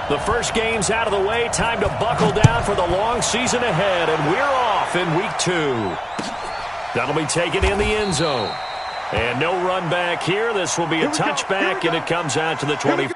The first game's out of the way. Time to buckle down for the long season ahead, and we're off in week 2. That'll be taken in the end zone. And no run back here. This will be a touchback, and it comes out to the 20.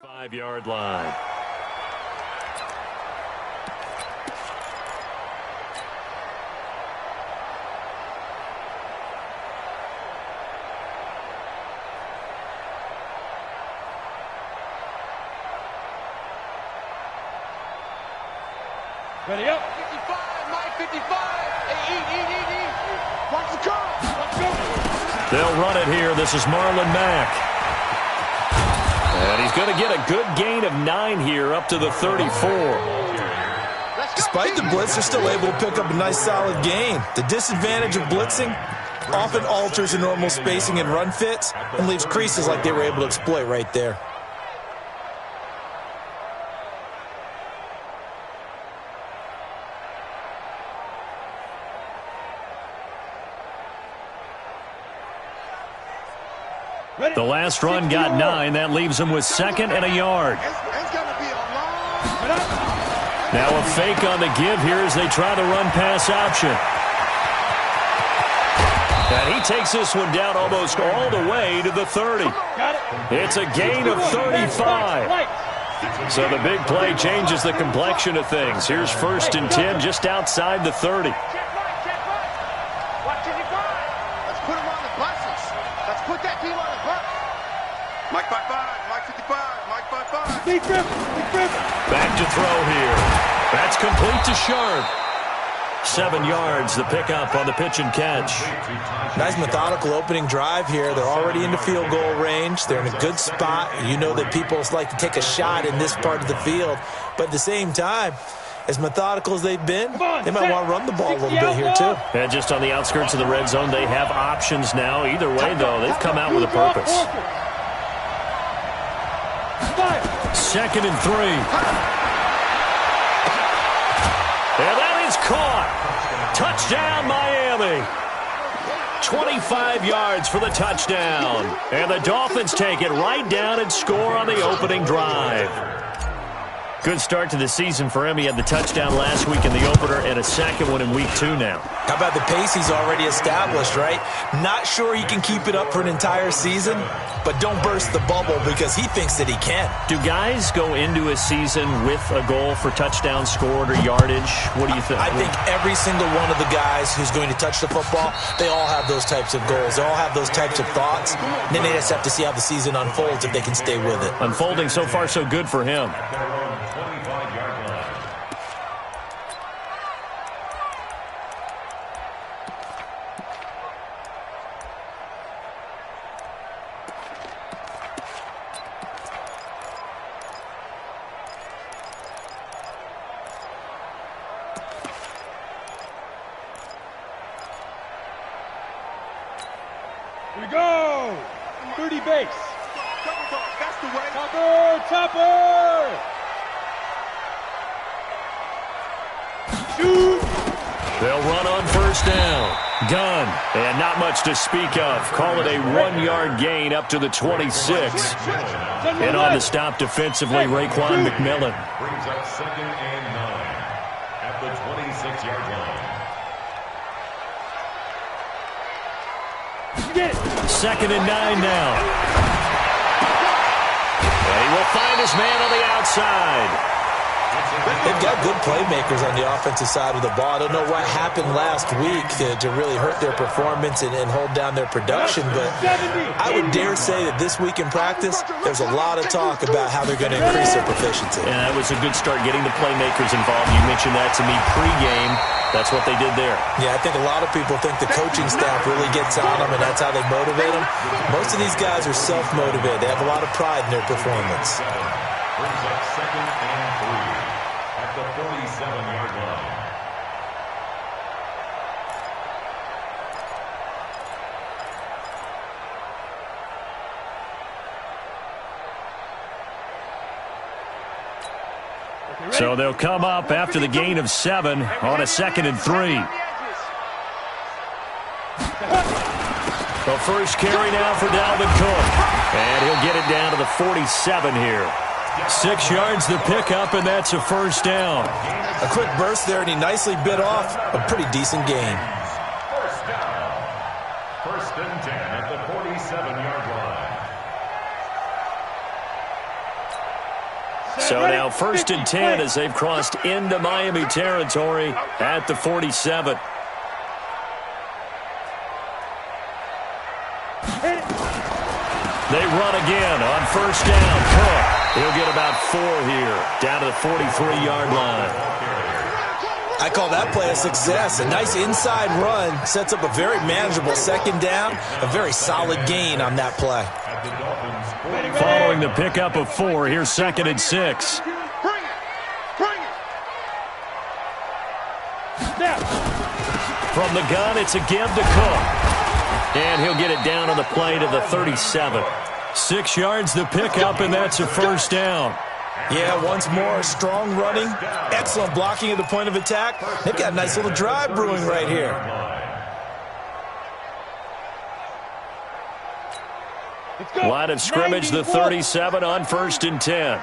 Five-yard line. Ready up. 55, Mike 55. Hey, watch the curve. Let's go. They'll run it here. This is Marlon Mack. And he's going to get a good gain of 9 here up to the 34. Despite the blitz, they're still able to pick up a nice solid gain. The disadvantage of blitzing often alters the normal spacing and run fits and leaves creases like they were able to exploit right there. The last run got 9. That leaves him with 2nd and a yard. Now a fake on the give here as they try the run-pass option. And he takes this one down almost all the way to the 30. It's a gain of 35. So the big play changes the complexion of things. Here's 1st and 10 just outside the 30. Back to throw here. That's complete to Sharp. 7 yards, the pickup on the pitch and catch. Nice methodical opening drive here. They're already into field goal range. They're in a good spot. You know that people like to take a shot in this part of the field. But at the same time, as methodical as they've been, they might want to run the ball a little bit here too. And just on the outskirts of the red zone, they have options now. Either way, though, they've come out with a purpose. 2nd and 3. And that is caught. Touchdown, Miami. 25 yards for the touchdown. And the Dolphins take it right down and score on the opening drive. Good start to the season for him. He had the touchdown last week in the opener and a second one in week 2 now. How about the pace he's already established, right? Not sure he can keep it up for an entire season, but don't burst the bubble because he thinks that he can. Do guys go into a season with a goal for touchdowns scored or yardage? What do you think? I think every single one of the guys who's going to touch the football, they all have those types of goals. They all have those types of thoughts. And then they just have to see how the season unfolds if they can stay with it. Unfolding so far so good for him. Here we go. 30 base. That's the way. Topper. Shoot. They'll run on first down. Gun. And not much to speak of. Call it a 1-yard gain up to the 26. And on the stop defensively, Raekwon McMillan. Brings up 2nd and 9 at the 26-yard line. 2nd and 9 now. And he will find his man on the outside. They've got good playmakers on the offensive side of the ball. I don't know what happened last week to really hurt their performance and hold down their production, but I would dare say that this week in practice, there's a lot of talk about how they're going to increase their proficiency. And that was a good start, getting the playmakers involved. You mentioned that to me pregame. That's what they did there. Yeah, I think a lot of people think the coaching staff really gets on them, and that's how they motivate them. Most of these guys are self-motivated. They have a lot of pride in their performance. Brings up 2nd and 3 at the 47-yard line. So they'll come up after the gain of 7 on a 2nd and 3. The first carry now for Dalvin Cook. And he'll get it down to the 47 here. 6 yards the pickup, and that's a first down. A quick burst there, and he nicely bit off a pretty decent gain. First down. 1st and 10 at the 47-yard line. So now 1st and 10 as they've crossed into Miami territory at the 47. They run again on first down. Cook. He'll get about 4 here, down to the 43-yard line. I call that play a success. A nice inside run sets up a very manageable 2nd down, a very solid gain on that play. Following the pickup of 4, here's 2nd and 6. Bring it. From the gun, it's a give to Cook. And he'll get it down on the play to the 37. 6 yards the pickup, and that's a first down. Yeah, once more, strong running, excellent blocking at the point of attack. They've got a nice little drive brewing right here. Line of scrimmage, the 37 on 1st and 10.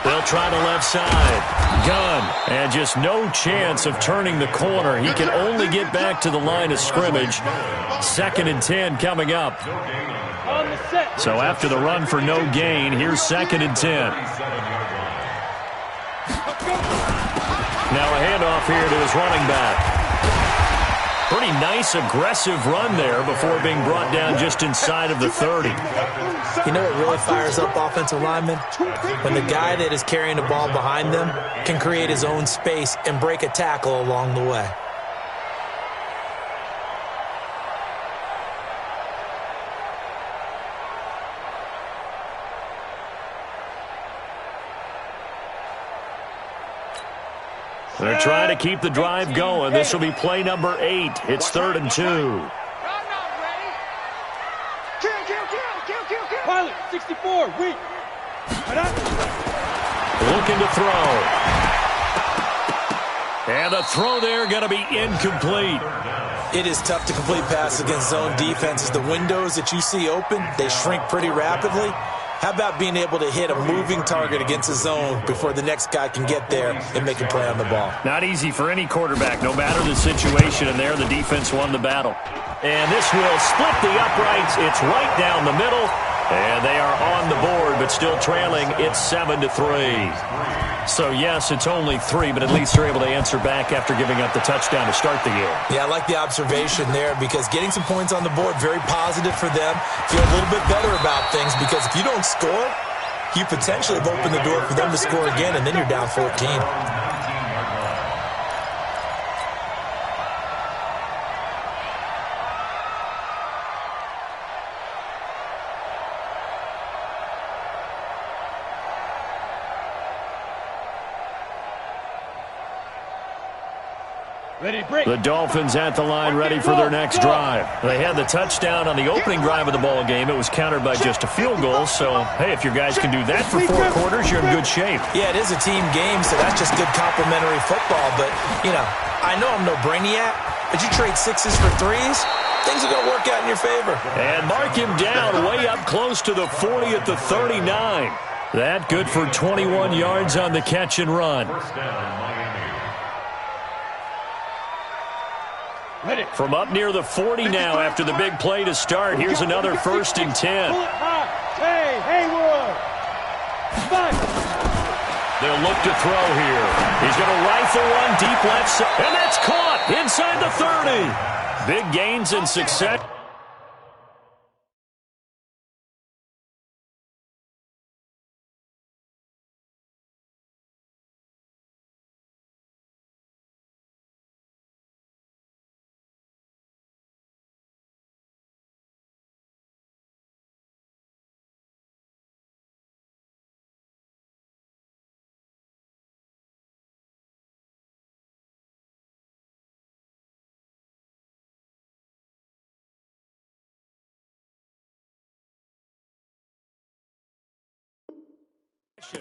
They'll try the left side. Gun. And just no chance of turning the corner. He can only get back to the line of scrimmage. 2nd and 10 coming up. So after the run for no gain, here's 2nd and 10. Now a handoff here to his running back. Pretty nice, aggressive run there before being brought down just inside of the 30. You know what really fires up offensive linemen? When the guy that is carrying the ball behind them can create his own space and break a tackle along the way. They're trying to keep the drive going. This will be play number 8. It's 3rd and 2. Pilot, 64, weak. Looking to throw. And the throw there going to be incomplete. It is tough to complete passes against zone defenses. The windows that you see open, they shrink pretty rapidly. How about being able to hit a moving target against a zone before the next guy can get there and make a play on the ball? Not easy for any quarterback, no matter the situation, and there the defense won the battle. And this will split the uprights. It's right down the middle, and they are on the board, but still trailing. It's 7-3. So, yes, it's only 3, but at least they're able to answer back after giving up the touchdown to start the game. Yeah, I like the observation there because getting some points on the board, very positive for them. Feel a little bit better about things because if you don't score, you potentially have opened the door for them to score again, and then you're down 14. The Dolphins at the line, ready for their next drive. They had the touchdown on the opening drive of the ball game. It was countered by just a field goal. So, hey, if your guys can do that for 4 quarters, you're in good shape. Yeah, it is a team game, so that's just good complimentary football. But, you know, I know I'm no brainiac, but you trade 6s for 3s, things are going to work out in your favor. And mark him down way up close to the 40 at the 39. That good for 21 yards on the catch and run. From up near the 40 now after the big play to start. Here's another 1st and 10. They'll look to throw here. He's going to rifle one deep left side. And that's caught inside the 30. Big gains and success.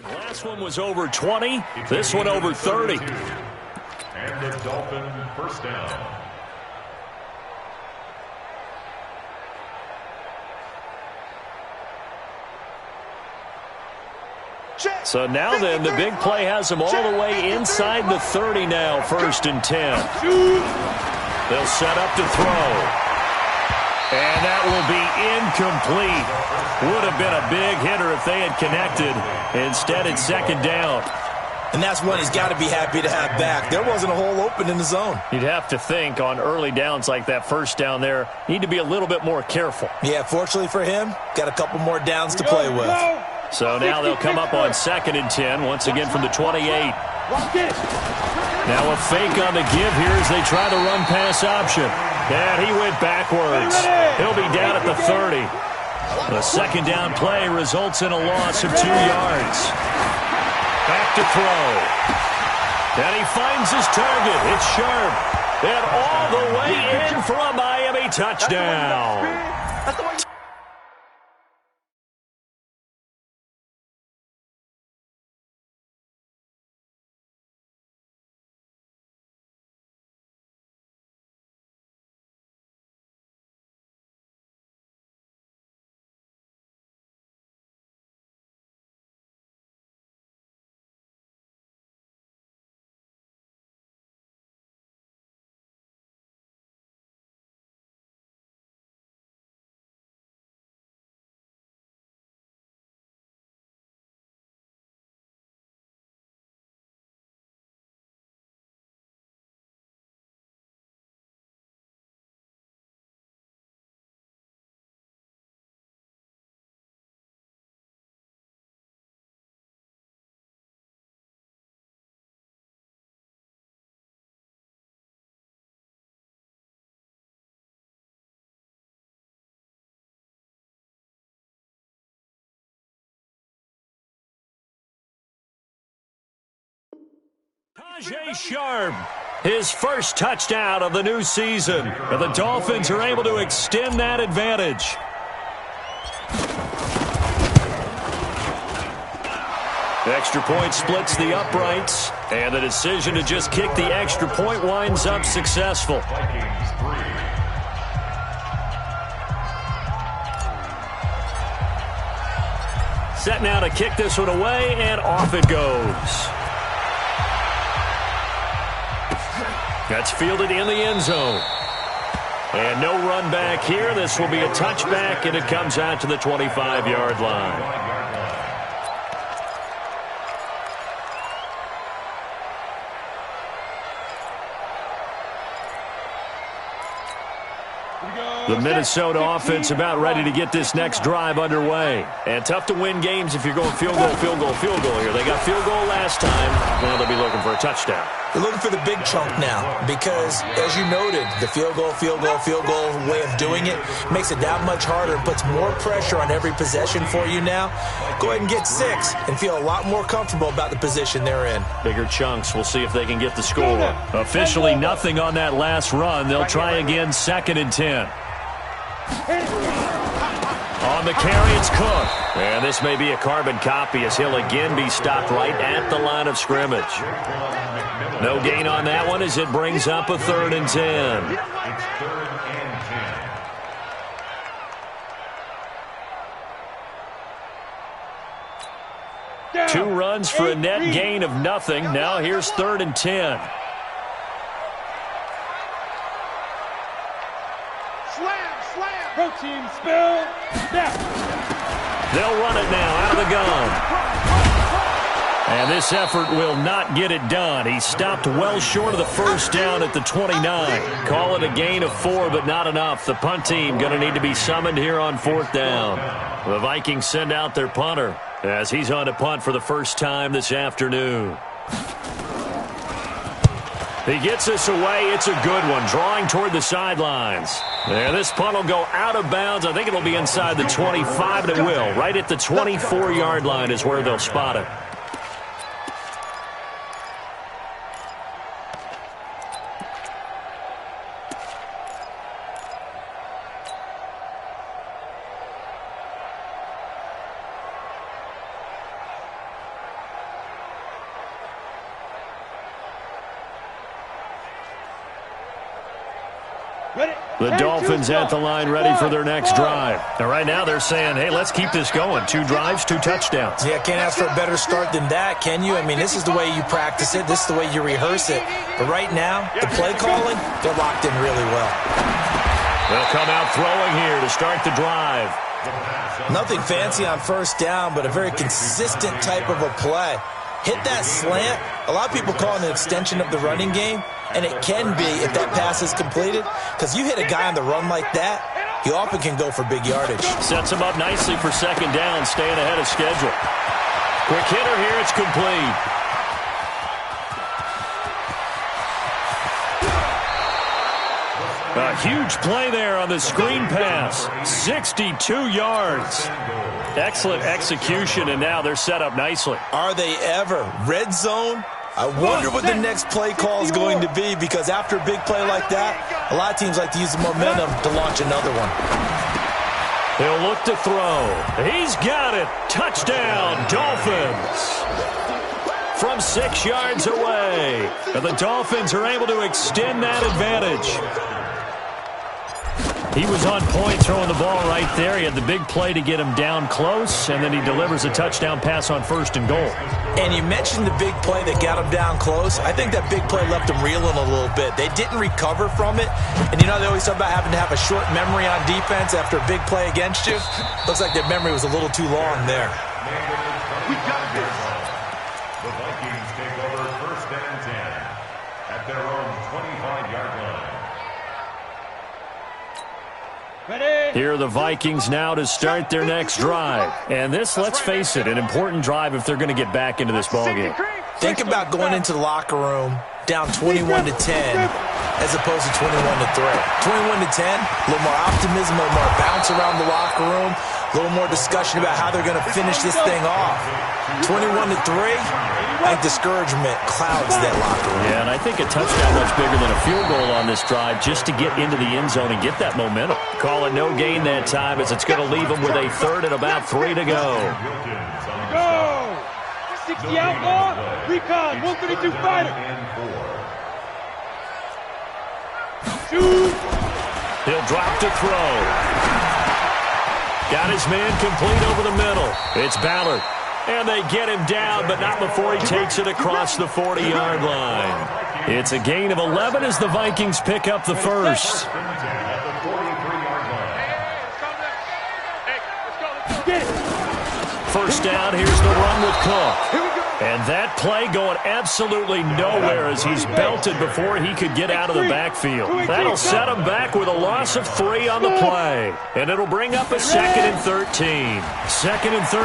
Last one was over 20. This one over 30. And the Dolphin first down. So now then, the big play has them all the way inside the 30 now, 1st and 10. They'll set up to throw. And that will be incomplete. Would have been a big hitter if they had connected. Instead, it's 2nd down. And that's one he's got to be happy to have back. There wasn't a hole open in the zone. You'd have to think on early downs like that 1st down there, need to be a little bit more careful. Yeah, fortunately for him, got a couple more downs to play with. So now they'll come up on 2nd and 10, once again from the 28. Now a fake on the give here as they try the run-pass option. And he went backwards. He'll be down at the 30. The 2nd down play results in a loss of 2 yards. Back to throw. And he finds his target. It's Sharp. And all the way in for a Miami touchdown. Tajay Sharp, his first touchdown of the new season. And the Dolphins are able to extend that advantage. The extra point splits the uprights, and the decision to just kick the extra point winds up successful. Set now to kick this one away, and off it goes. That's fielded in the end zone. And no run back here. This will be a touchback, and it comes out to the 25-yard line. The Minnesota offense about ready to get this next drive underway. And tough to win games if you're going field goal, field goal, field goal here. They got field goal last time. Now they'll be looking for a touchdown. They're looking for the big chunk now because, as you noted, the field goal, field goal, field goal way of doing it makes it that much harder and puts more pressure on every possession for you now. Go ahead and get 6 and feel a lot more comfortable about the position they're in. Bigger chunks. We'll see if they can get the score. Officially nothing on that last run. They'll try again, 2nd and 10. On the carry, it's Cook. And this may be a carbon copy as he'll again be stopped right at the line of scrimmage. No gain on that one as it brings up a 3rd and 10. It's 3rd and 10. 2 runs for a net gain of nothing. Now here's 3rd and 10. Protein spill. Snap. They'll run it now out of the gun. And this effort will not get it done. He stopped well short of the first down at the 29. Call it a gain of 4, but not enough. The punt team going to need to be summoned here on 4th down. The Vikings send out their punter as he's on to punt for the first time this afternoon. He gets this away. It's a good one, drawing toward the sidelines. And this punt will go out of bounds. I think it'll be inside the 25, and it will. Right at the 24-yard line is where they'll spot it. The Dolphins at the line ready for their next drive. And right now they're saying, hey, let's keep this going. 2 drives, 2 touchdowns. Yeah, can't ask for a better start than that, can you? I mean, this is the way you practice it. This is the way you rehearse it. But right now, the play calling, they're locked in really well. They'll come out throwing here to start the drive. Nothing fancy on first down, but a very consistent type of a play. Hit that slant. A lot of people call it an extension of the running game, and it can be if that pass is completed, because you hit a guy on the run like that, he often can go for big yardage. Sets him up nicely for 2nd down, staying ahead of schedule. Quick hitter here, it's complete. A huge play there on the screen pass. 62 yards. Excellent execution, and now they're set up nicely. Are they ever? Red zone? I wonder what the next play call is going to be, because after a big play like that, a lot of teams like to use the momentum to launch another one. He'll look to throw. He's got it. Touchdown, Dolphins. From 6 yards away. And the Dolphins are able to extend that advantage. He was on point throwing the ball right there. He had the big play to get him down close, and then he delivers a touchdown pass on 1st and goal. And you mentioned the big play that got him down close. I think that big play left him reeling a little bit. They didn't recover from it. And you know, they always talk about having to have a short memory on defense after a big play against you. Looks like their memory was a little too long there. We got this. The Vikings take over 1st and 10 at their own 25-yard line. Here are the Vikings now to start their next drive. And this, let's face it, an important drive if they're going to get back into this ballgame. Think about going into the locker room down 21-10 as opposed to 21-3. 21-10, a little more optimism, a little more bounce around the locker room, a little more discussion about how they're going to finish this thing off. 21-3, I think discouragement clouds that locker room. Yeah, and I think a touchdown much bigger than a field goal on this drive just to get into the end zone and get that momentum. Call it no gain that time as it's going to leave them with a 3rd and about 3 to go. Go! 60 outlaw, recon, 132 fighter. Shoot! He'll drop to throw. Got his man complete over the middle. It's Ballard. And they get him down, but not before he takes it across the 40-yard line. It's a gain of 11 as the Vikings pick up the first. First down, here's the run with Cook. And that play going absolutely nowhere as he's belted before he could get out of the backfield. That'll set him back with a loss of 3 on the play. And it'll bring up a 2nd and 13. 2nd and 13.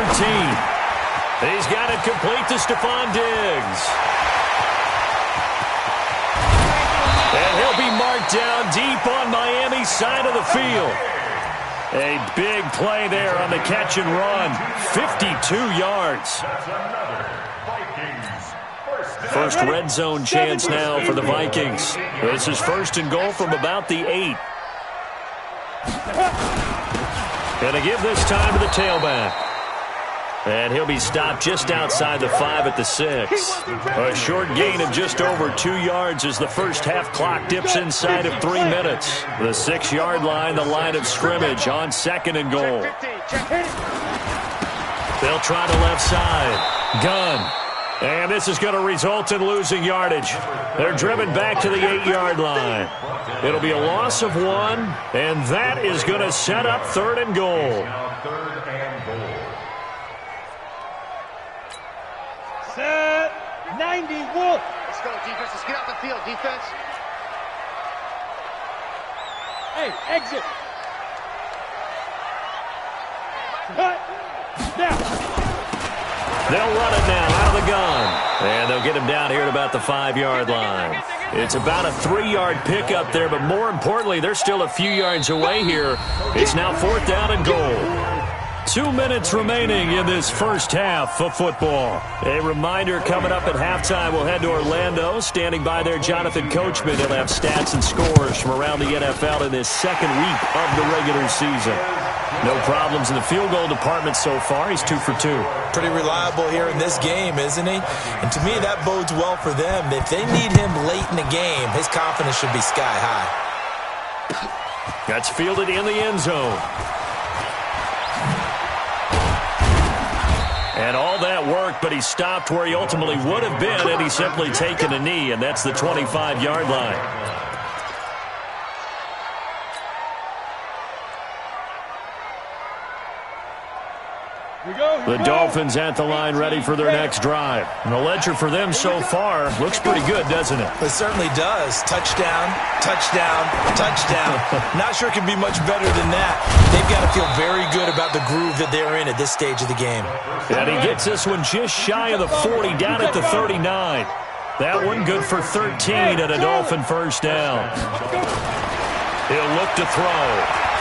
He's got it complete to Stephon Diggs. And he'll be marked down deep on Miami's side of the field. A big play there on the catch and run. 52 yards. First red zone chance now for the Vikings. This is 1st and goal from about the 8. And they give this time to the tailback. And he'll be stopped just outside the 5 at the 6. A short gain of just over 2 yards as the first half clock dips inside of 3 minutes. The 6-yard line, the line of scrimmage on 2nd and goal. They'll try the left side. Gunn. And this is going to result in losing yardage. They're driven back to the 8-yard line. It'll be a loss of 1, and that is going to set up 3rd and goal. Set 90 Wolf. Let's go, defense. Let's get out the field, defense. Hey, exit. Cut. Now. They'll run it now out of the gun. And they'll get him down here at about the 5-yard line. It's about a 3-yard pickup there, but more importantly, they're still a few yards away here. It's now 4th down and goal. 2 minutes remaining in this first half of football. A reminder coming up at halftime, we'll head to Orlando. Standing by there, Jonathan Coachman. He'll have stats and scores from around the NFL in this 2nd week of the regular season. No problems in the field goal department so far. He's 2 for 2. Pretty reliable here in this game, isn't he? And to me, that bodes well for them. If they need him late in the game, his confidence should be sky high. That's fielded in the end zone. And all that worked, but he stopped where he ultimately would have been had he simply taken a knee, and that's the 25-yard line. The Dolphins at the line ready for their next drive. And the ledger for them so far looks pretty good, doesn't it? It certainly does. Touchdown, touchdown, touchdown. Not sure it can be much better than that. They've got to feel very good about the groove that they're in at this stage of the game. And he gets this one just shy of the 40, down at the 39. That one good for 13 and a Dolphin first down. He'll look to throw.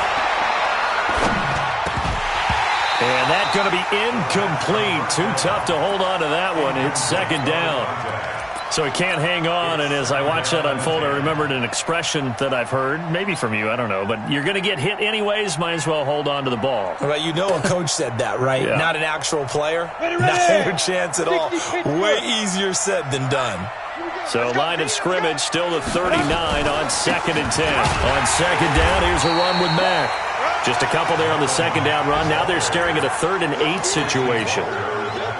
And that's going to be incomplete. Too tough to hold on to that one. It's 2nd down. So he can't hang on. And as I watch that unfold, I remembered an expression that I've heard, maybe from you, I don't know. But you're going to get hit anyways, might as well hold on to the ball. Well, you know a coach said that, right? Yeah. Not an actual player. Not a chance at all. Way easier said than done. So line of scrimmage still the 39 on 2nd and 10. On 2nd down, here's a run with Mack. Just a couple there on the 2nd down run. Now they're staring at a 3rd and 8 situation.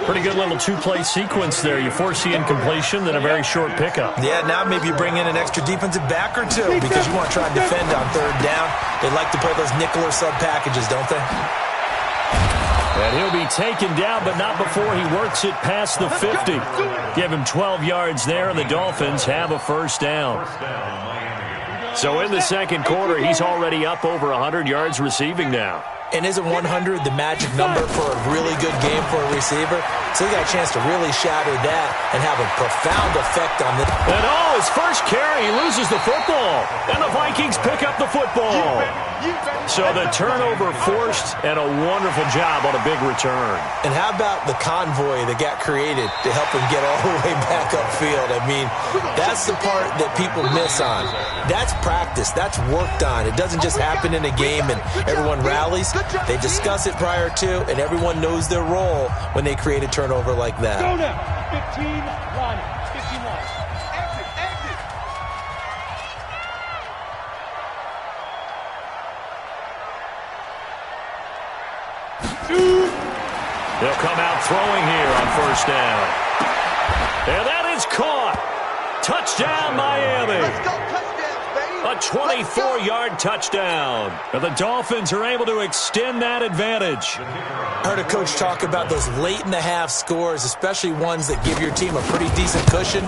Pretty good little 2-play sequence there. You force the incompletion, then a very short pickup. Yeah, now maybe you bring in an extra defensive back or two because you want to try and defend on 3rd down. They like to play those nickel or sub packages, don't they? And he'll be taken down, but not before he works it past the 50. Give him 12 yards there, and the Dolphins have a first down. So in the 2nd quarter, he's already up over 100 yards receiving now. And isn't 100 the magic number for a really good game for a receiver? So he got a chance to really shatter that and have a profound effect on this. And his first carry, he loses the football. And the Vikings pick up the football. So the turnover forced and a wonderful job on a big return. And how about the convoy that got created to help him get all the way back upfield? I mean, that's the part that people miss on. That's practice. That's worked on. It doesn't just happen in a game and everyone rallies. They discuss it prior to, and everyone knows their role when they create a turnover like that. Go now. 15 line. 15 line. Exit. They'll come out throwing here on first down. And that is caught. Touchdown, Miami. Let's go touchdowns, baby. A 24-yard touchdown. And the Dolphins are able to extend that advantage. I heard a coach talk about those late-in-the-half scores, especially ones that give your team a pretty decent cushion.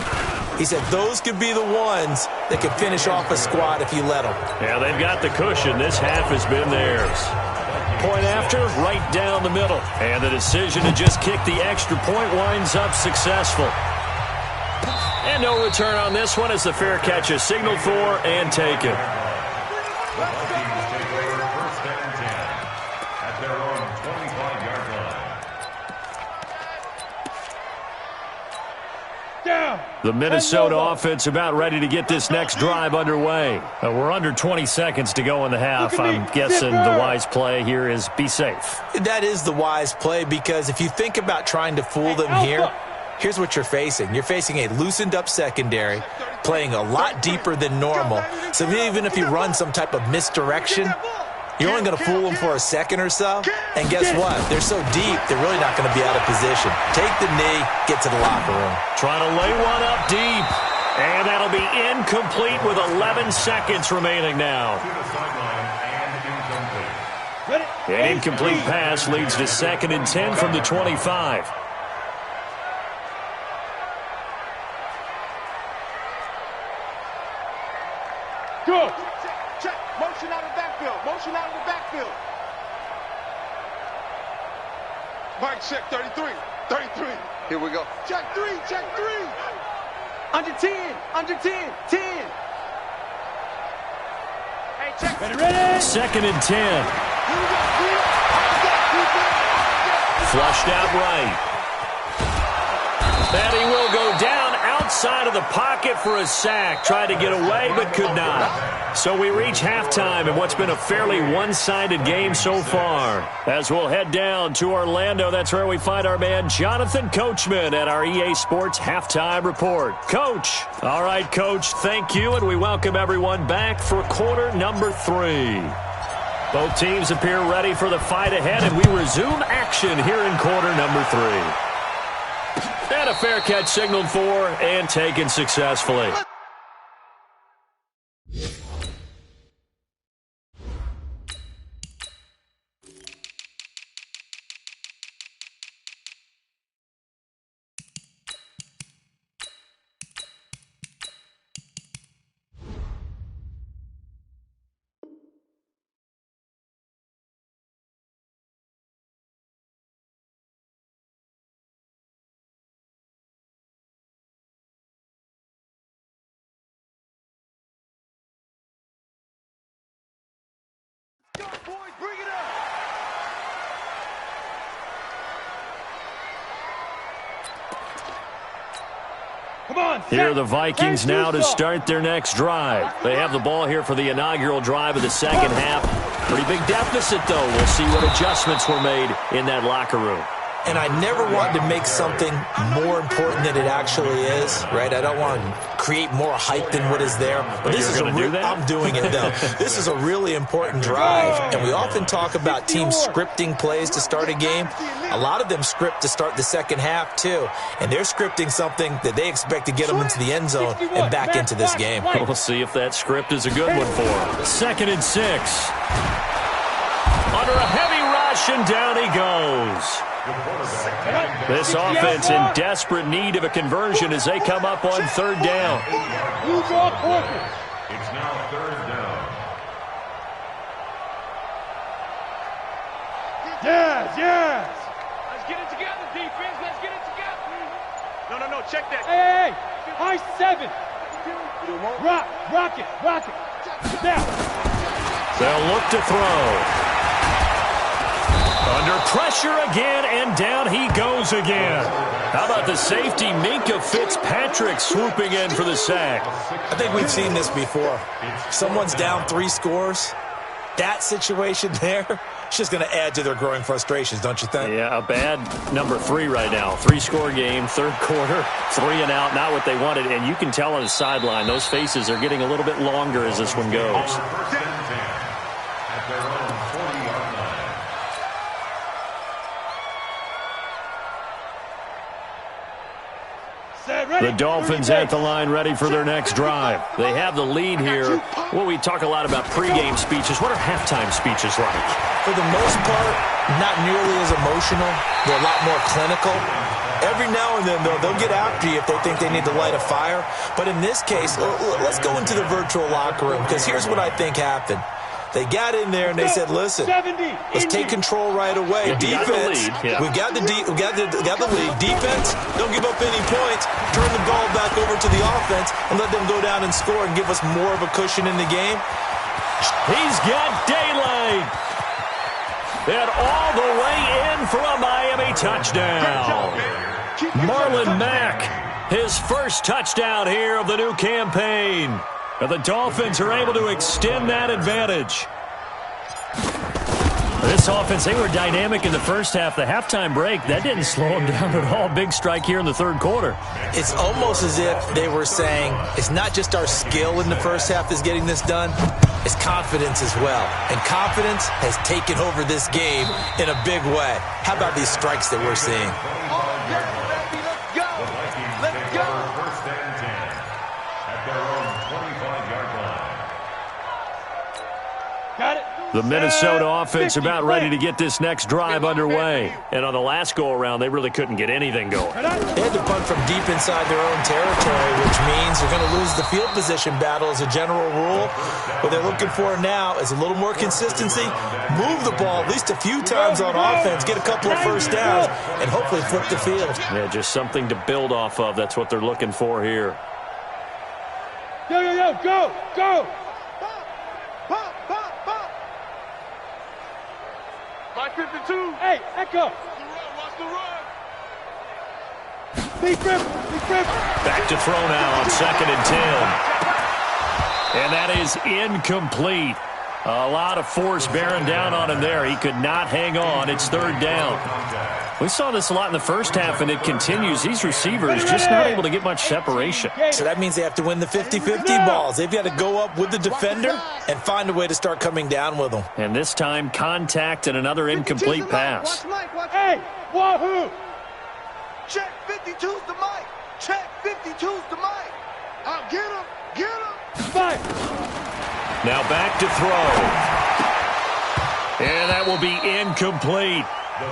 He said those could be the ones that could finish off a squad if you let them. Yeah, they've got the cushion. This half has been theirs. Point after, right down the middle. And the decision to just kick the extra point winds up successful. And no return on this one as the fair catch is signaled for and taken. The Vikings take over first and 10 at their own 25-yard line. Down. The Minnesota offense about ready to get this next drive underway. We're under 20 seconds to go in the half. I'm guessing the wise play here is be safe. That is the wise play because if you think about trying to fool them here, here's what you're facing. You're facing a loosened-up secondary, playing a lot deeper than normal. So even if you run some type of misdirection, you're only going to fool them for a second or so. And guess what? They're so deep, they're really not going to be out of position. Take the knee, get to the locker room. Trying to lay one up deep. And that'll be incomplete with 11 seconds remaining now. To the sideline and incomplete. An incomplete pass leads to 2nd and 10 from the 25. Go. Check. Motion out of the backfield. Motion out of the backfield. Mike, check 33. 33. Here we go. Check 3. Check 3. Under 10. Under 10. 10. Hey, check. Ready. 2nd and 10. Here we go. Flushed out right. And he will go down outside of the pocket for a sack. Tried to get away, but could not. So we reach halftime in what's been a fairly one-sided game so far. As we'll head down to Orlando, that's where we find our man Jonathan Coachman at our EA Sports Halftime Report. Coach. All right, Coach, thank you, and we welcome everyone back for quarter number 3. Both teams appear ready for the fight ahead, and we resume action here in quarter number 3. And a fair catch signaled for and taken successfully. Here are the Vikings now to start their next drive. They have the ball here for the inaugural drive of the second half. Pretty big deficit, though. We'll see what adjustments were made in that locker room. And I never want to make something more important than it actually is, right? I don't want to create more hype than what is there. But this is I'm doing it, though. This is a really important drive. And we often talk about teams scripting plays to start a game. A lot of them script to start the second half, too. And they're scripting something that they expect to get them into the end zone and back into this game. We'll see if that script is a good one for them. 2nd and 6. Under a heavy rush, and down he goes. This offense in desperate need of a conversion as they come up on 3rd down. Lose all focus. It's now 3rd down. Yes. Let's get it together, defense. Let's get it together. No. Check that. Hey. High 7. Rock it. Down. They'll look to throw. Under pressure again, and down he goes again. How about the safety, Minka Fitzpatrick, swooping in for the sack? I think we've seen this before. Someone's down 3 scores. That situation there, it's just going to add to their growing frustrations, don't you think? Yeah, a bad number 3 right now. 3-score game, 3rd quarter, 3 and out, not what they wanted. And you can tell on the sideline, those faces are getting a little bit longer as this one goes. 1st and 10 at their own 40-yard line. The Dolphins at the line ready for their next drive. They have the lead here. Well, we talk a lot about pregame speeches. What are halftime speeches like? For the most part, not nearly as emotional. They're a lot more clinical. Every now and then, though, they'll get after you if they think they need to light a fire. But in this case, let's go into the virtual locker room, because here's what I think happened. They got in there and they said, listen, let's take control right away. Defense, we got the lead. Defense, don't give up any points. Turn the ball back over to the offense and let them go down and score and give us more of a cushion in the game. He's got daylight. And all the way in for a Miami touchdown. Marlon Mack, his first touchdown here of the new campaign. And the Dolphins are able to extend that advantage. This offense, they were dynamic in the first half. The halftime break, that didn't slow them down at all. Big strike here in the third quarter. It's almost as if they were saying, it's not just our skill in the first half that's getting this done, it's confidence as well. And confidence has taken over this game in a big way. How about these strikes that we're seeing? The Minnesota offense about ready to get this next drive underway. And on the last go-around, they really couldn't get anything going. They had to punt from deep inside their own territory, which means they're going to lose the field position battle as a general rule. What they're looking for now is a little more consistency, move the ball at least a few times on offense, get a couple of first downs, and hopefully flip the field. Yeah, just something to build off of. That's what they're looking for here. Yo, go, go! My 52. Hey, Echo. Watch the run. Big rip. Back to throw now on 2nd and 10. And that is incomplete. A lot of force bearing down on him there. He could not hang on. It's 3rd down. We saw this a lot in the first half, and it continues. These receivers just not able to get much separation. So that means they have to win the 50-50 balls. They've got to go up with the defender and find a way to start coming down with them. And this time, contact and another incomplete pass. Hey, wahoo! Check 52's the mic. Check 52's the mic. Get him. Five. Now back to throw. And that will be incomplete.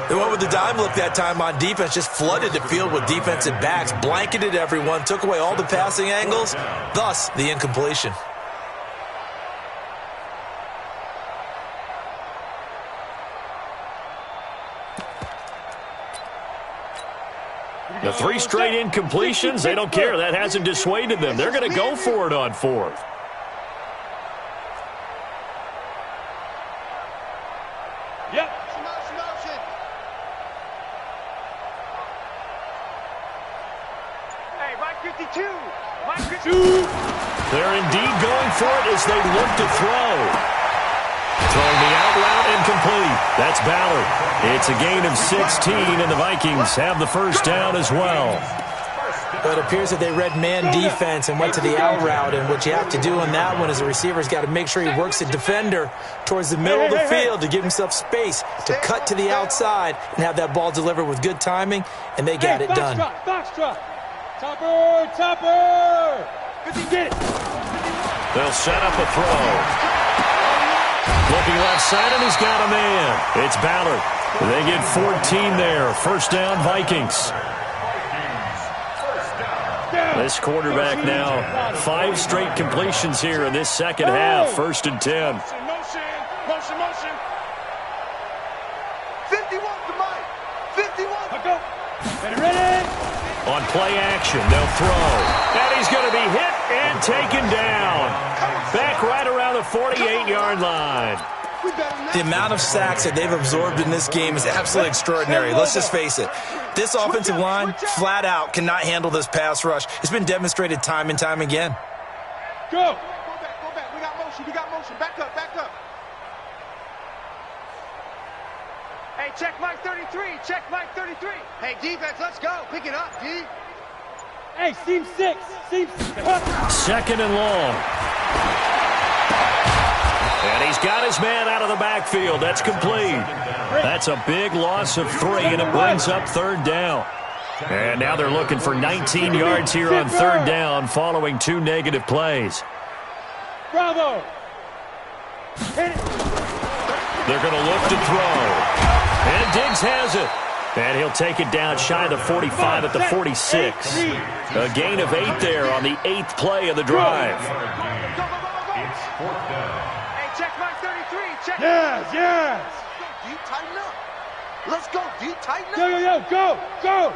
They went with the dime look that time on defense, just flooded the field with defensive backs, blanketed everyone, took away all the passing angles, thus the incompletion. The 3 straight incompletions, they don't care. That hasn't dissuaded them. They're going to go for it on 4th. Yep. Hey, Mike 52. They're indeed going for it as they look to throw. Throwing the out route incomplete. That's Ballard. It's a gain of 16, and the Vikings have the first down as well. But it appears that they read man defense and went to the out route, and what you have to do on that one is the receiver's got to make sure he works the defender towards the middle of the field to give himself space to cut to the outside and have that ball delivered with good timing, and they got it done. Box drop. Topper. Get it. They'll set up a throw. Looking left side, and he's got a man. It's Ballard. They get 14 there. First down, Vikings. This quarterback now, 5 straight completions here in this second half. 1st and 10. Motion. 51 to Mike. 51. Ready. On play action, they'll throw. And he's going to be hit and taken down. Back right around the 48-yard line. The amount of sacks that they've absorbed in this game is absolutely extraordinary. Let's just face it. This offensive line, flat out, cannot handle this pass rush. It's been demonstrated time and time again. Go. Go back. We got motion. Back up. Hey, check Mike 33. Hey, defense, let's go. Pick it up, D. Hey, seam 6. 2nd and long. And he's got his man out of the backfield. That's complete. That's a big loss of 3, and it brings up 3rd down. And now they're looking for 19 yards here on third down following 2 negative plays. Bravo. Hit it. They're going to look to throw. And Diggs has it. And he'll take it down shy of the 45 at the 46. A gain of 8 there on the 8th play of the drive. It's fourth down. Hey, check my 33. Check. Yes, yes. D, tighten up. Let's go, D, tighten up. Yo, yo, yo, go, go.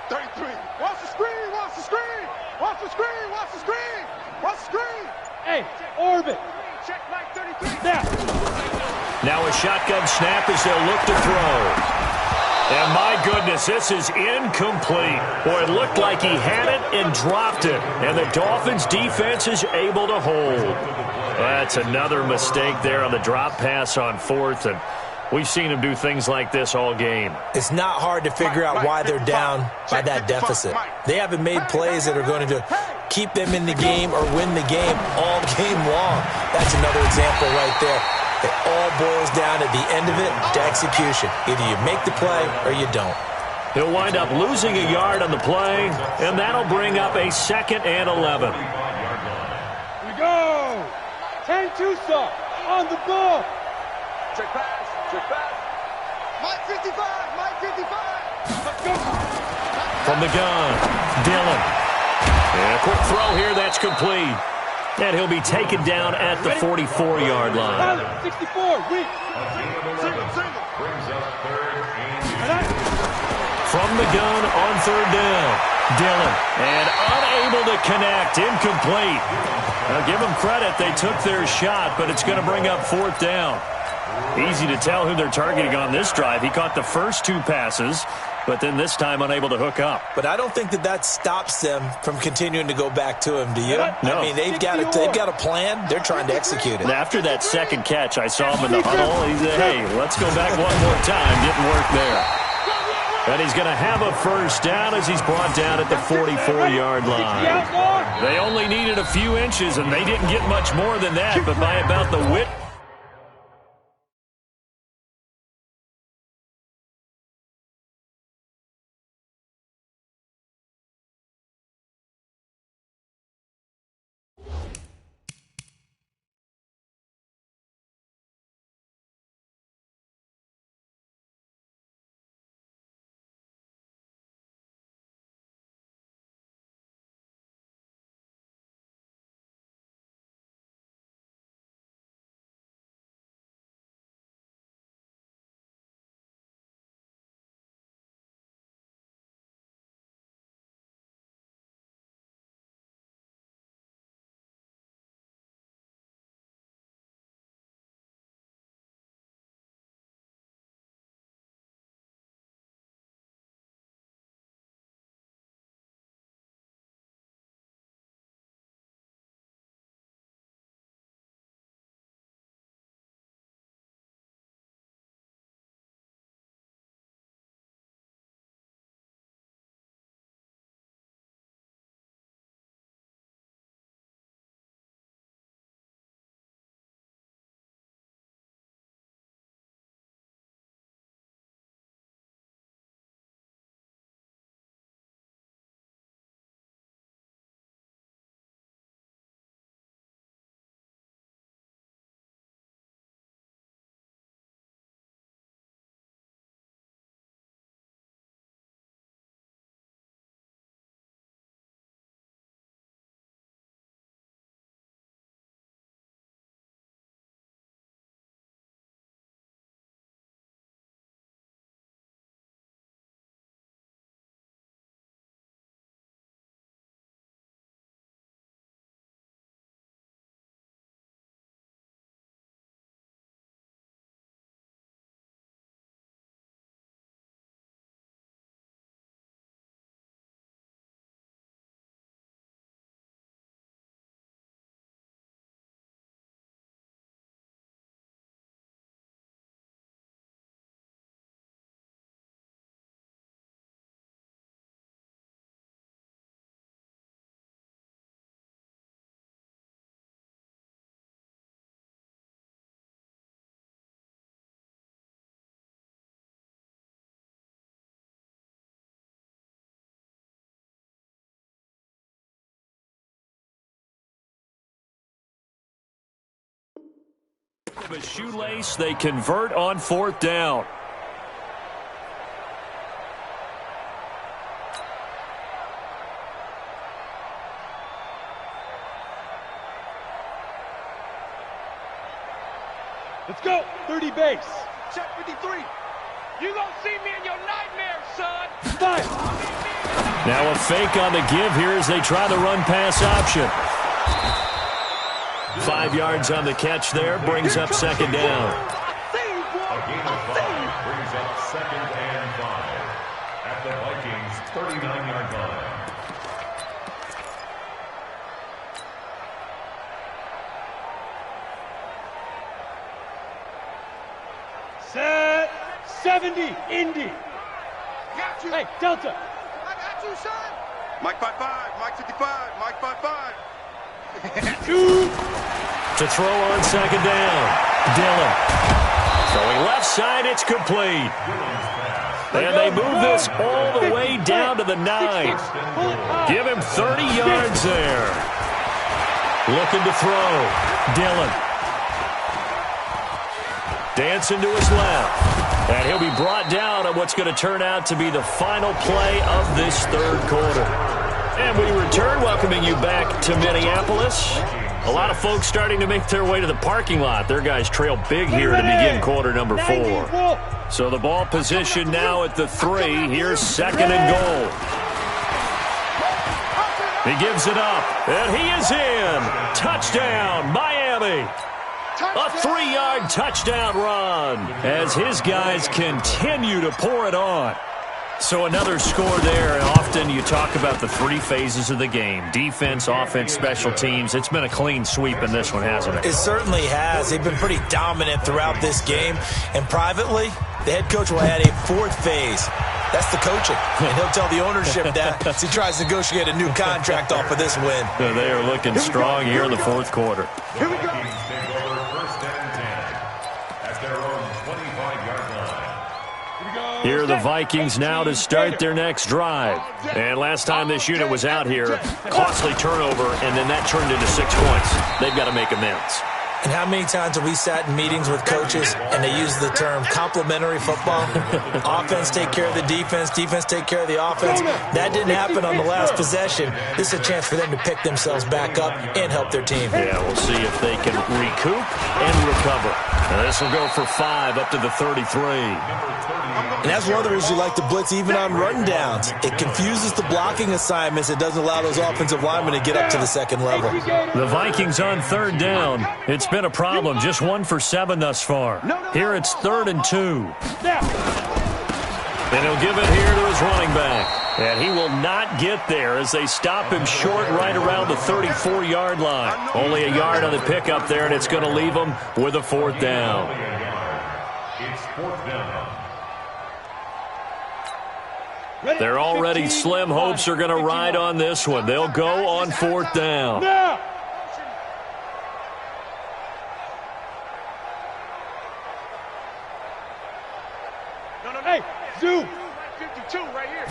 33. Watch the screen, watch the screen. Watch the screen, watch the screen. Watch the screen. Hey, orbit. Check my 33. Snap. Now a shotgun snap as they'll look to throw. And my goodness, this is incomplete. Boy, it looked like he had it and dropped it. And the Dolphins' defense is able to hold. That's another mistake there on the drop pass on fourth. And we've seen him do things like this all game. It's not hard to figure out why they're down by that deficit. They haven't made plays that are going to keep them in the game or win the game all game long. That's another example right there. It all boils down at the end of it to execution. Either you make the play or you don't. He'll wind up losing a yard on the play, and that'll bring up a 2nd and 11. Here we go. 10 Tucson on the ball. Check pass, check pass. Mike 55, Mike 55. Let's go. From the gun, Dillon. And a quick throw here, that's complete. And he'll be taken down at the 44-yard line. 64, weak. Brings up third and From the gun on third down, Dillon. And unable to connect, incomplete. Now give them credit, they took their shot, but it's going to bring up 4th down. Easy to tell who they're targeting on this drive. He caught the first 2 passes, but then this time unable to hook up. But I don't think that stops them from continuing to go back to him, do you? No. I mean, they've got a plan. They're trying to execute it. And after that second catch, I saw him in the huddle. He said, hey, let's go back one more time. Didn't work there. And he's going to have a first down as he's brought down at the 44-yard line. They only needed a few inches, and they didn't get much more than that, but by about the width of a shoelace, they convert on 4th down. Let's go. 30 base. Check 53. You gonna see me in your nightmares, son. Fire. Now a fake on the give here as they try the run-pass option. 5 yards on the catch there, brings up 2nd down. A gain of 5 brings up 2nd and 5 at the Vikings' 39-yard line. Set. 70. Indy. Got you. Hey, Delta. I got you, son. Mike 5-5. Mike 55. Mike 5-5. Two. To throw on 2nd down. Dillon. Throwing left side, it's complete. And they move this all the way down to the 9. Give him 30 yards there. Looking to throw. Dillon. Dancing to his left. And he'll be brought down on what's going to turn out to be the final play of this 3rd quarter. And we return, welcoming you back to Minneapolis. A lot of folks starting to make their way to the parking lot. Their guys trail big here to begin quarter number 4. So the ball position now at the 3. Here's 2nd and goal. He gives it up, and he is in. Touchdown, Miami. A 3-yard touchdown run as his guys continue to pour it on. So another score there, and often you talk about the 3 phases of the game. Defense, offense, special teams. It's been a clean sweep in this one, hasn't it? It certainly has. They've been pretty dominant throughout this game. And privately, the head coach will add a 4th phase. That's the coaching. And he'll tell the ownership that as he tries to negotiate a new contract off of this win. They are looking strong here in the 4th quarter. Here we go. Take over 1st and 10 at their own 25-yard line. Here are the Vikings now to start their next drive. And last time this unit was out here, costly turnover, and then that turned into 6 points. They've got to make amends. And how many times have we sat in meetings with coaches and they use the term complementary football? Offense take care of the defense, defense take care of the offense. That didn't happen on the last possession. This is a chance for them to pick themselves back up and help their team. Yeah, we'll see if they can recoup and recover. And this will go for 5 up to the 33. And that's one of the reasons you like to blitz even on rundowns. It confuses the blocking assignments. It doesn't allow those offensive linemen to get up to the 2nd level. The Vikings on 3rd down. It's been a problem. Just 1 for 7 thus far. Here it's 3rd and 2. And he'll give it here to his running back. And he will not get there as they stop him short right around the 34-yard line. Only a yard on the pickup there, and it's going to leave him with a 4th down. It's 4th down. Their already slim hopes are going to ride on this one. They'll go on 4th down. Hey, Zoo. 52 right here.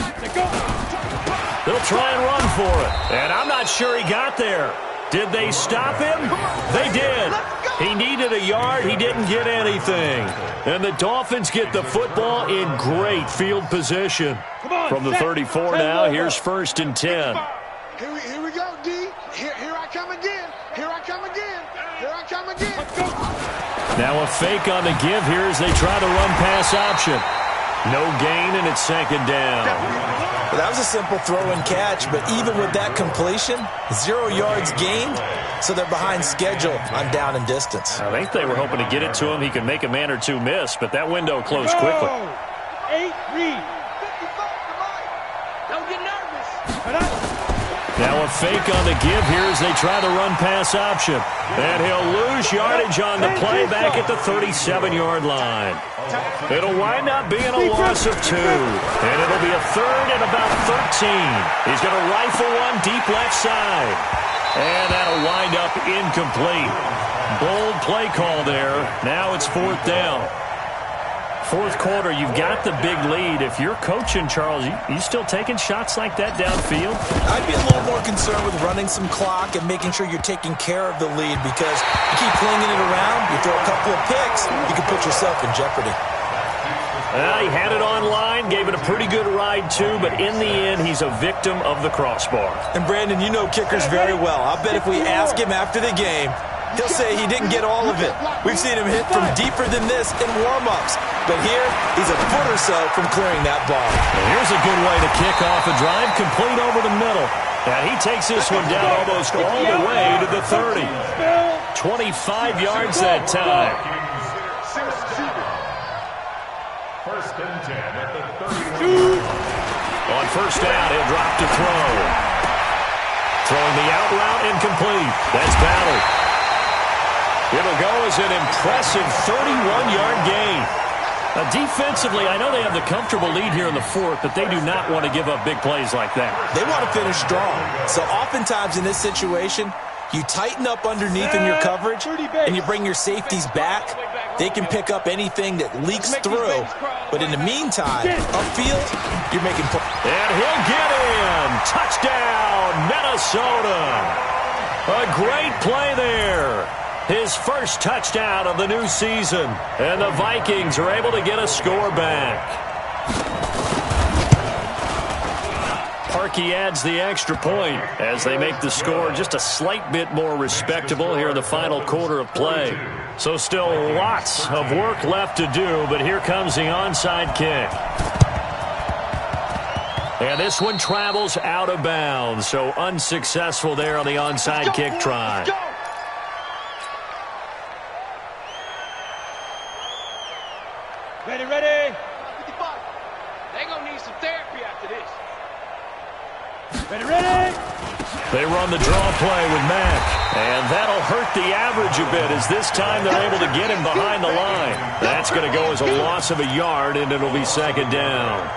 They'll try and run for it. And I'm not sure he got there. Did they stop him? They did. He needed a yard. He didn't get anything. And the Dolphins get the football in great field position. From the 34 now, here's 1st and 10. Here we go, D. Here I come again. Here I come again. Here I come again. Now a fake on the give here as they try the run-pass option. No gain, and it's 2nd down. Well, that was a simple throw and catch, but even with that completion, 0 yards gained, so they're behind schedule on down and distance. I think they were hoping to get it to him. He could make a man or 2 miss, but that window closed quickly. 8 read. Don't get nervous. Now a fake on the give here as they try the run-pass option. And he'll lose yardage on the play back at the 37-yard line. It'll wind up being a loss of 2. And it'll be a 3rd and about 13. He's going to rifle one deep left side. And that'll wind up incomplete. Bold play call there. Now it's 4th down. fourth quarter, you've got the big lead. If you're coaching, Charles, you still taking shots like that downfield? I'd be a little more concerned with running some clock and making sure you're taking care of the lead, because you keep flinging it around, you throw a couple of picks, you can put yourself in jeopardy. He had it online, gave it a pretty good ride, too, but in the end, he's a victim of the crossbar. And, Brandon, you know kickers very well. I'll bet if we ask him after the game, he'll say he didn't get all of it. We've seen him hit from deeper than this in warm-ups. But here, he's a foot or so from clearing that ball. And here's a good way to kick off a drive, complete over the middle. Now he takes this one down almost all the way to the 30. 25 yards that time. First and 10 at the 32. On first down, he'll drop to throw. Throwing the out route, incomplete. That's Battle. It'll go as an impressive 31-yard gain. Defensively, I know they have the comfortable lead here in the fourth, but they do not want to give up big plays like that. They want to finish strong. So oftentimes in this situation, you tighten up underneath in your coverage, and you bring your safeties back. They can pick up anything that leaks through. But in the meantime, upfield, you're making plays. And he'll get in. Touchdown, Minnesota. A great play there. His first touchdown of the new season. And the Vikings are able to get a score back. Parkey adds the extra point as they make the score just a slight bit more respectable here in the final quarter of play. So still lots of work left to do, but here comes the onside kick. And this one travels out of bounds, so unsuccessful there on the onside kick try. Ready, ready. 55. They're going to need some therapy after this. Ready, ready. They run the draw play with Mack, and that'll hurt the average a bit as this time they're able to get him behind the line. That's going to go as a loss of a yard, and it'll be second down.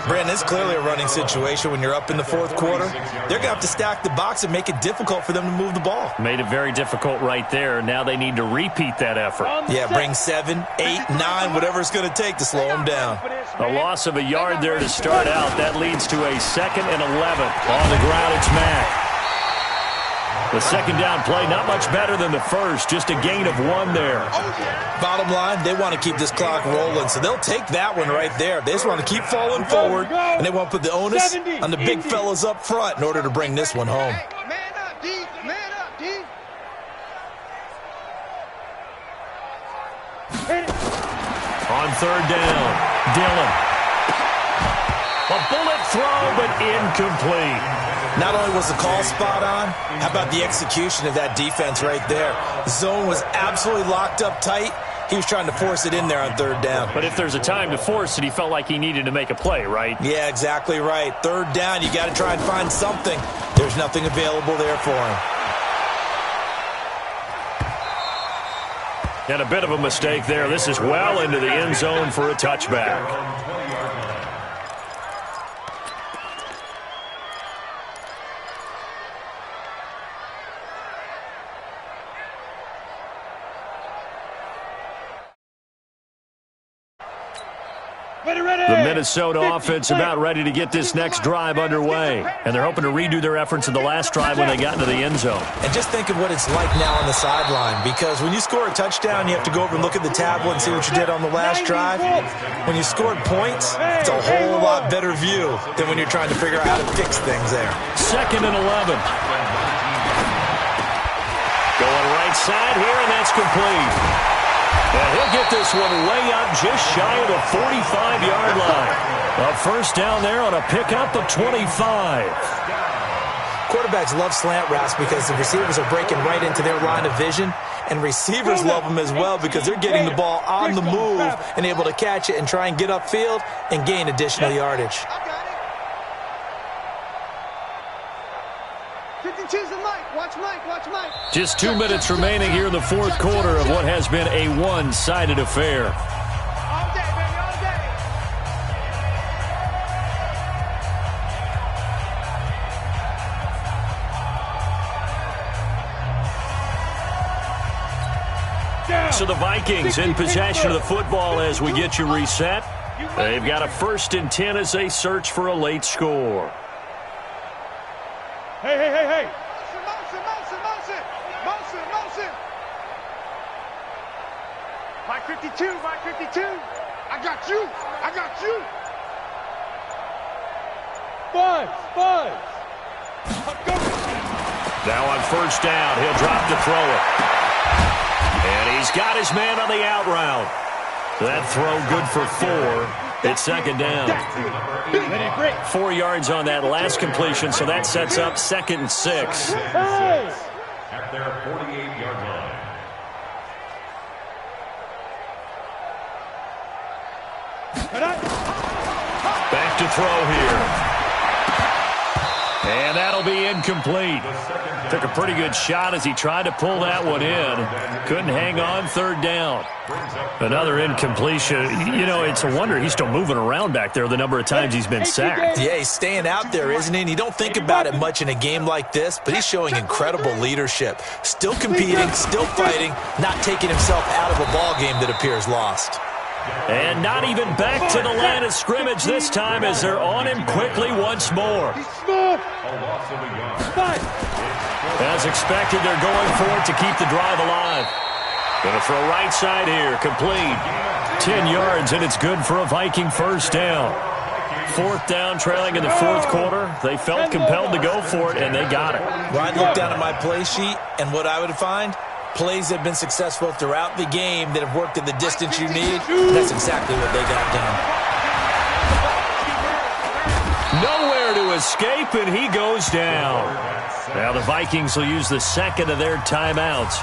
Brandon, it's clearly a running situation when you're up in the fourth quarter. They're going to have to stack the box and make it difficult for them to move the ball. Made it very difficult right there. Now they need to repeat that effort. Yeah, bring 7, 8, 9, whatever it's going to take to slow them down. A loss of a yard there to start out. That leads to a 2nd and 11. On the ground, it's Mack. The second down play, not much better than the first, just a gain of 1 there. Bottom line, they want to keep this clock rolling, so they'll take that one right there. They just want to keep falling forward, and they want to put the onus on the big fellas up front in order to bring this one home. Man up, D. Man up, D. On third down, Dillon. A bullet throw, but incomplete. Not only was the call spot on, how about the execution of that defense right there? The zone was absolutely locked up tight. He was trying to force it in there on third down. But if there's a time to force it, he felt like he needed to make a play, right? Yeah, exactly right. Third down, you got to try and find something. There's nothing available there for him. And a bit of a mistake there. This is well into the end zone for a touchback. The Minnesota offense about ready to get this next drive underway. And they're hoping to redo their efforts in the last drive when they got into the end zone. And just think of what it's like now on the sideline, because when you score a touchdown, you have to go over and look at the tablet and see what you did on the last drive. When you scored points, it's a whole lot better view than when you're trying to figure out how to fix things there. 2nd and 11. Going right side here, and that's complete. And he'll get this one way up just shy of the 45-yard line. A first down there on a pickup of 25. Quarterbacks love slant routes because the receivers are breaking right into their line of vision, and receivers love them as well because they're getting the ball on the move and able to catch it and try and get upfield and gain additional yardage. 52's the Mike. Watch Mike. Watch Mike. Just 2 minutes remaining here in the fourth quarter of what has been a one-sided affair. All day, baby, all day. Down. So the Vikings in possession of the football as we get you reset. They've got a 1st and 10 as they search for a late score. Hey, hey, hey, hey. Motion. Mike 52. I got you. Buzz. Now on 1st down, he'll drop to throw it. And he's got his man on the out route. That throw good for 4. It's 2nd down. 4 yards on that last completion, so that sets up 2nd and 6. Hey. At their 48-yard line. Back to throw here. And that'll be incomplete. Took a pretty good shot as he tried to pull that one in. Couldn't hang on 3rd down. Another incompletion. You know, it's a wonder he's still moving around back there the number of times he's been sacked. Yeah, he's staying out there, isn't he? And you don't think about it much in a game like this, but he's showing incredible leadership. Still competing, still fighting, not taking himself out of a ball game that appears lost. And not even back to the line of scrimmage this time as they're on him quickly once more. As expected, they're going for it to keep the drive alive. Going to throw right side here, complete. 10 yards, and it's good for a Viking 1st down. 4th down, trailing in the 4th quarter. They felt compelled to go for it, and they got it. Well, I'd look down at my play sheet, and what I would find, plays that have been successful throughout the game that have worked in the distance you need. That's exactly what they got done. Nowhere to escape, and he goes down. Now the Vikings will use the 2nd of their timeouts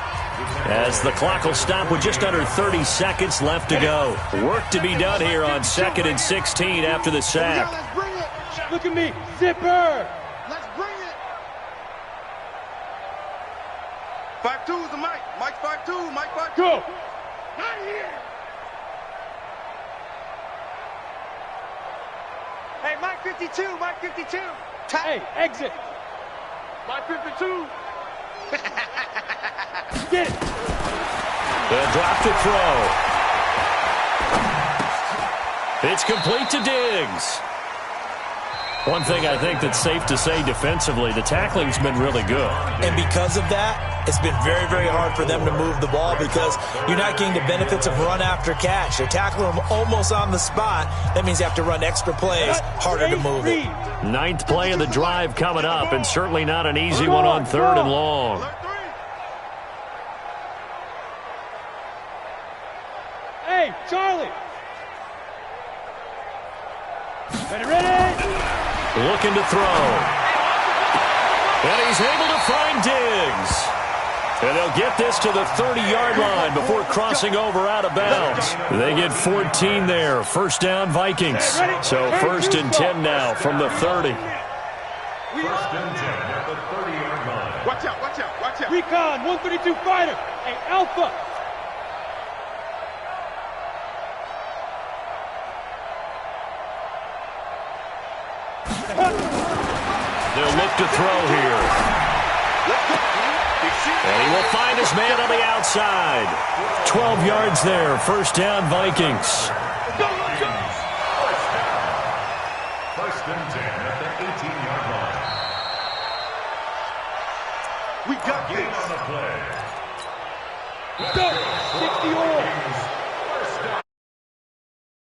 as the clock will stop with just under 30 seconds left to go. Work to be done here on 2nd and 16 after the sack. Look at me. Zipper. Let's bring it. 5-2 is the Mike. Mike 5-2. Mike 5-2. Go. Not here. Hey, Mike 52. Mike 52. Hey, exit. Mike 52. Get it. They'll drop to throw. It's complete to Diggs. One thing I think that's safe to say defensively, the tackling's been really good. And because of that, it's been very, very hard for them to move the ball because you're not getting the benefits of run after catch. They're tackling them almost on the spot. That means you have to run extra plays, harder to move it. 9th play of the drive coming up, and certainly not an easy one on 3rd and long. Hey, Charlie. Ready. Looking to throw. And he's able to find Diggs. And they'll get this to the 30-yard line before crossing over out of bounds. They get 14 there. 1st down, Vikings. So 1st and 10 now from the 30. 1st and 10 at the 30-yard line. Watch out. Recon, 132 fighter. Hey, Alpha. They'll look to throw here. And he will find his man on the outside. 12 yards there. 1st down, Vikings. 1st and 10 at the 18-yard line. We got Gain this. on the play. Go.